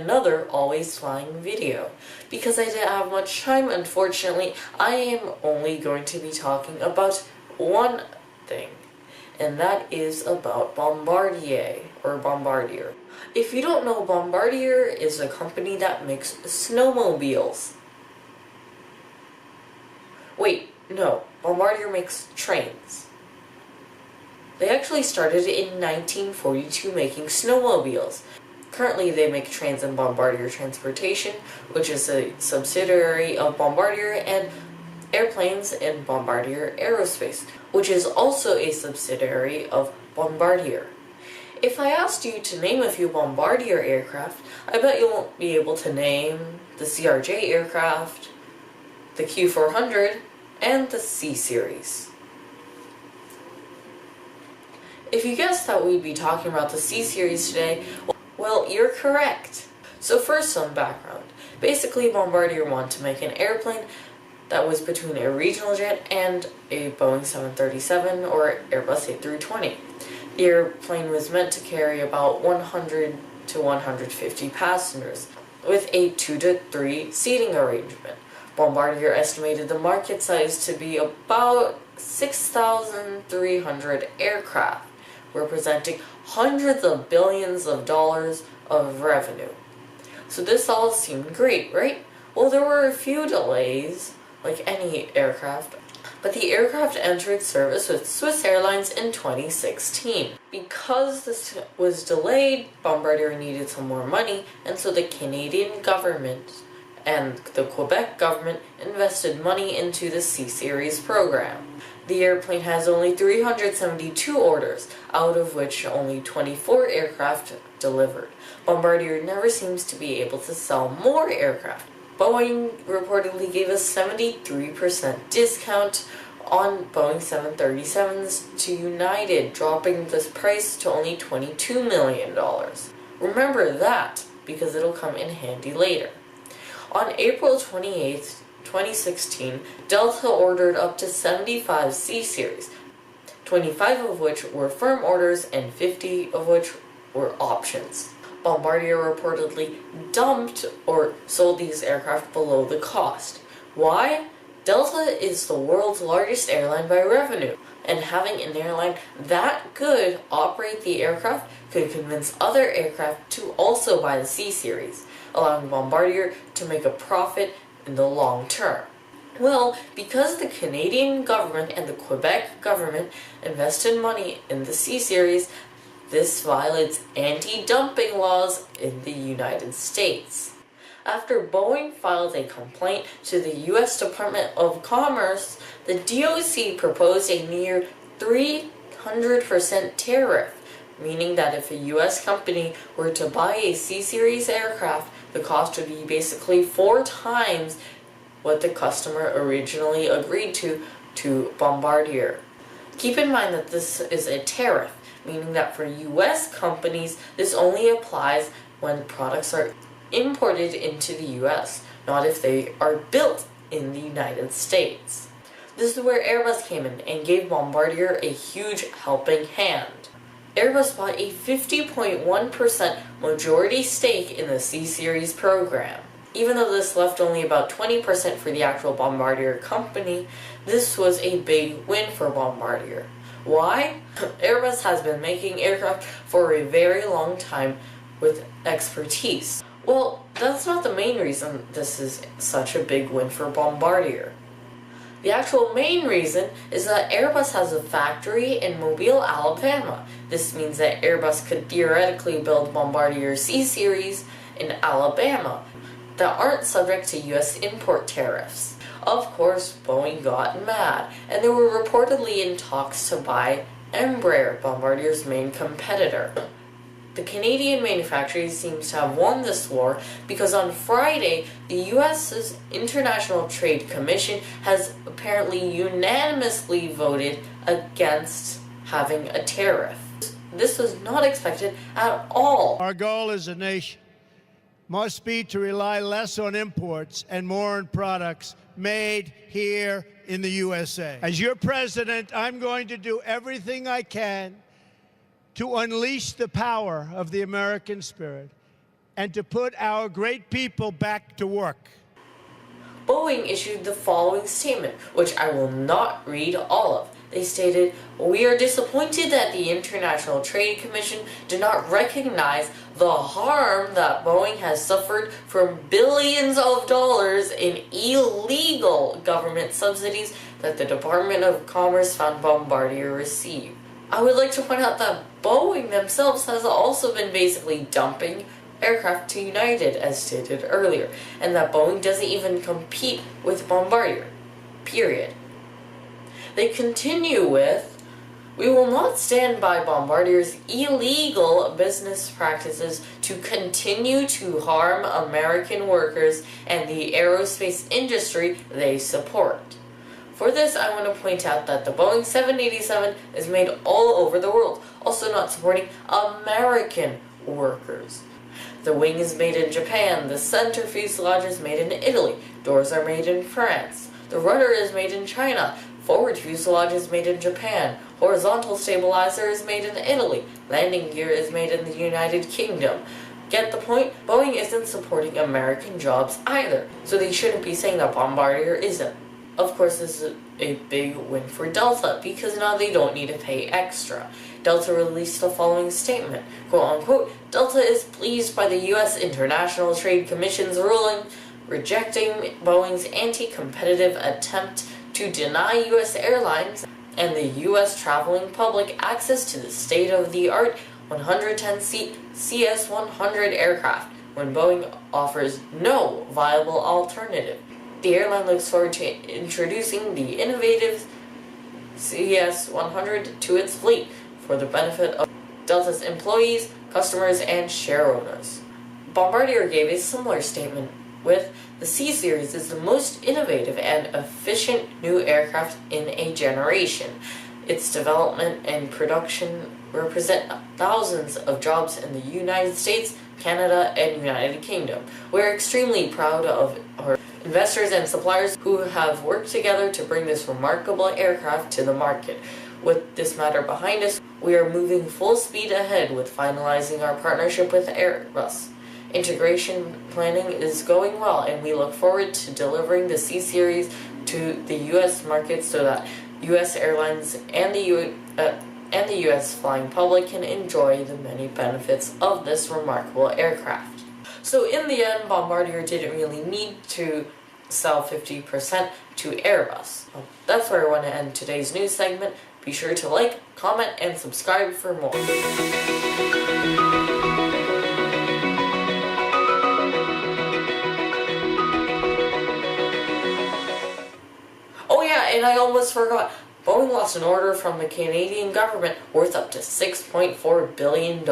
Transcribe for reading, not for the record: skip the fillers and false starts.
another Always Flying video. Because I didn't have much time, unfortunately, I am only going to be talking about one thing, and that is about Bombardier, or Bombardier. If you don't know, Bombardier is a company that makes snowmobiles. Wait, no, Bombardier makes trains. They actually started in 1942 making snowmobiles. Currently, they make trains in Bombardier Transportation, which is a subsidiary of Bombardier, and airplanes in Bombardier Aerospace, which is also a subsidiary of Bombardier. If I asked you to name a few Bombardier aircraft, I bet you won't be able to name the CRJ aircraft, the Q400, and the C-Series. If you guessed that we'd be talking about the C-Series today, well, you're correct. So first, some background. Basically, Bombardier wanted to make an airplane that was between a regional jet and a Boeing 737 or Airbus A320. The airplane was meant to carry about 100 to 150 passengers, with a 2 to 3 seating arrangement. Bombardier estimated the market size to be about 6,300 aircraft, representing hundreds of billions of dollars of revenue. So this all seemed great, right? Well, there were a few delays, like any aircraft, but the aircraft entered service with Swiss Airlines in 2016. Because this was delayed, Bombardier needed some more money, and so the Canadian government and the Quebec government invested money into the C-Series program. The airplane has only 372 orders, out of which only 24 aircraft delivered. Bombardier never seems to be able to sell more aircraft. Boeing reportedly gave a 73% discount on Boeing 737s to United, dropping the price to only $22 million. Remember that, because it'll come in handy later. On April 28, 2016, Delta ordered up to 75 C-Series, 25 of which were firm orders and 50 of which were options. Bombardier reportedly dumped or sold these aircraft below the cost. Why? Delta is the world's largest airline by revenue, and having an airline that good operate the aircraft could convince other aircraft to also buy the C-Series, allowing Bombardier to make a profit in the long term. Well, because the Canadian government and the Quebec government invested money in the C-Series, this violates anti-dumping laws in the United States. After Boeing filed a complaint to the U.S. Department of Commerce, the DOC proposed a near 300% tariff, meaning that if a U.S. company were to buy a C-Series aircraft, the cost would be basically 4 times what the customer originally agreed to Bombardier. Keep in mind that this is a tariff, meaning that for U.S. companies, this only applies when products are imported into the U.S., not if they are built in the United States. This is where Airbus came in and gave Bombardier a huge helping hand. Airbus bought a 50.1% majority stake in the C-Series program. Even though this left only about 20% for the actual Bombardier company, this was a big win for Bombardier. Why? Airbus has been making aircraft for a very long time with expertise. Well, that's not the main reason this is such a big win for Bombardier. The actual main reason is that Airbus has a factory in Mobile, Alabama. This means that Airbus could theoretically build Bombardier C-Series in Alabama that aren't subject to US import tariffs. Of course, Boeing got mad, and they were reportedly in talks to buy Embraer, Bombardier's main competitor. The Canadian manufacturer seems to have won this war because on Friday, the U.S.'s International Trade Commission has apparently unanimously voted against having a tariff. This was not expected at all. Our goal as a nation must be to rely less on imports and more on products made here in the USA. As your president, I'm going to do everything I can to unleash the power of the American spirit and to put our great people back to work. Boeing issued the following statement, which I will not read all of. They stated, "We are disappointed that the International Trade Commission did not recognize the harm that Boeing has suffered from billions of dollars in illegal government subsidies that the Department of Commerce found Bombardier received." I would like to point out that Boeing themselves has also been basically dumping aircraft to United, as stated earlier, and that Boeing doesn't even compete with Bombardier. Period. They continue with, "We will not stand by Bombardier's illegal business practices to continue to harm American workers and the aerospace industry they support." For this, I want to point out that the Boeing 787 is made all over the world, also not supporting American workers. The wing is made in Japan, the center fuselage is made in Italy, doors are made in France, the rudder is made in China, forward fuselage is made in Japan, horizontal stabilizer is made in Italy, landing gear is made in the United Kingdom. Get the point? Boeing isn't supporting American jobs either, so they shouldn't be saying that Bombardier isn't. Of course, this is a big win for Delta, because now they don't need to pay extra. Delta released the following statement, quote unquote, "Delta is pleased by the U.S. International Trade Commission's ruling rejecting Boeing's anti-competitive attempt to deny U.S. airlines and the U.S. traveling public access to the state-of-the-art 110-seat CS-100 aircraft when Boeing offers no viable alternative. The airline looks forward to introducing the innovative CS-100 to its fleet for the benefit of Delta's employees, customers, and shareowners." Bombardier gave a similar statement with, "The C-Series is the most innovative and efficient new aircraft in a generation. Its development and production represent thousands of jobs in the United States, Canada, and United Kingdom. We're extremely proud of our investors and suppliers who have worked together to bring this remarkable aircraft to the market. With this matter behind us, we are moving full speed ahead with finalizing our partnership with Airbus. Integration planning is going well, and we look forward to delivering the C-Series to the U.S. market so that U.S. airlines and the U.S. flying public can enjoy the many benefits of this remarkable aircraft." So in the end, Bombardier didn't really need to sell 50% to Airbus. That's where I want to end today's news segment. Be sure to like, comment, and subscribe for more. Oh yeah, and I almost forgot. Boeing lost an order from the Canadian government worth up to $6.4 billion.